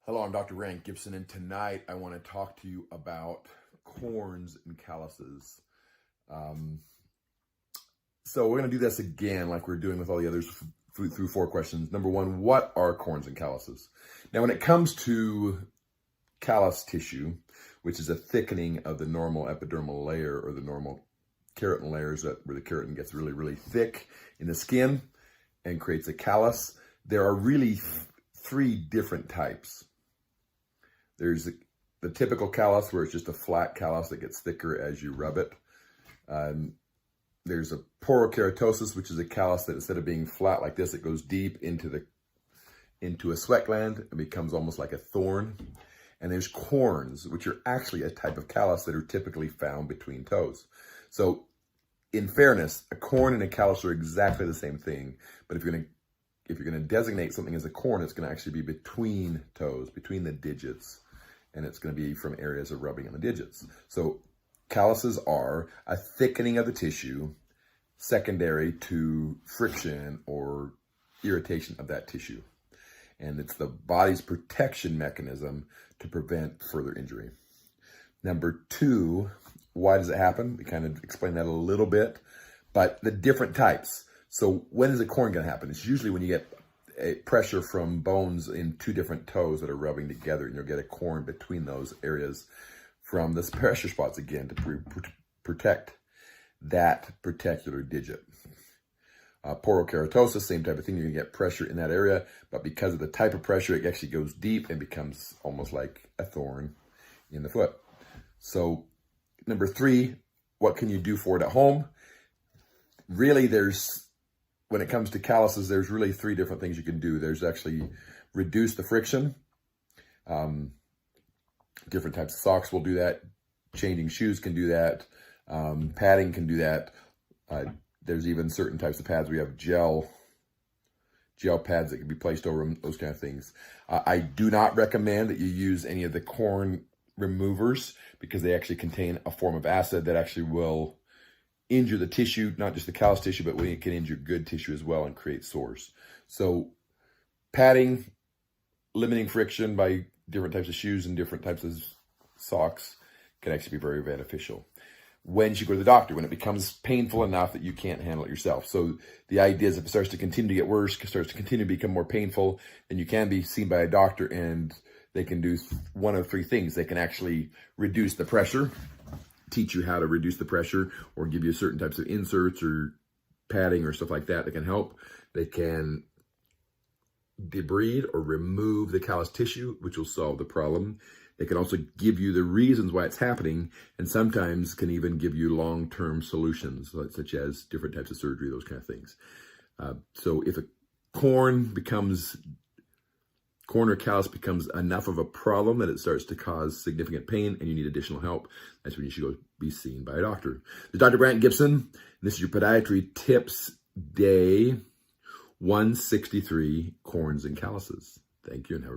Hello, I'm Dr. Brandt Gibson, and tonight I want to talk to you about corns and calluses. So we're going to do this again like we're doing with all the others through 4 questions. Number 1, what are corns and calluses? Now, when it comes to callus tissue, which is a thickening of the normal epidermal layer or the normal keratin layers where the keratin gets really, really thick in the skin and creates a callus, there are really 3 different types. There's the typical callus where it's just a flat callus that gets thicker as you rub it. There's a porokeratosis, which is a callus that instead of being flat like this, it goes deep into a sweat gland and becomes almost like a thorn. And there's corns, which are actually a type of callus that are typically found between toes. So in fairness, a corn and a callus are exactly the same thing. But if you're going to designate something as a corn, it's going to actually be between toes, between the digits. And it's going to be from areas of rubbing on the digits. So calluses are a thickening of the tissue secondary to friction or irritation of that tissue. And it's the body's protection mechanism to prevent further injury. Number 2, why does it happen? We kind of explained that a little bit, but the different types. So when is a corn going to happen? It's usually when you get a pressure from bones in 2 different toes that are rubbing together, and you'll get a corn between those areas from the pressure spots again to protect that particular digit. Porokeratosis, same type of thing. You're going to get pressure in that area, but because of the type of pressure, it actually goes deep and becomes almost like a thorn in the foot. So number 3, what can you do for it at home? Really, when it comes to calluses, there's really 3 different things you can do. There's actually reduce the friction. Different types of socks will do that. Changing shoes can do that. Padding can do that. There's even certain types of pads. We have gel pads that can be placed over them, those kind of things. I do not recommend that you use any of the corn removers because they actually contain a form of acid that actually will injure the tissue, not just the callus tissue, but it can injure good tissue as well and create sores. So padding, limiting friction by different types of shoes and different types of socks can actually be very beneficial. When you should go to the doctor, when it becomes painful enough that you can't handle it yourself. So the idea is if it starts to continue to get worse, starts to continue to become more painful, then you can be seen by a doctor and they can do one of 3 things. They can actually reduce the pressure, teach you how to reduce the pressure, or give you certain types of inserts or padding or stuff like that that can help. They can debride or remove the callus tissue, which will solve the problem. They can also give you the reasons why it's happening, and sometimes can even give you long-term solutions, such as different types of surgery, those kind of things. So if a corn or callus becomes enough of a problem that it starts to cause significant pain and you need additional help, that's when you should go be seen by a doctor. This is Dr. Brandt Gibson, and this is your Podiatry Tips Day 163, Corns and Calluses. Thank you and have a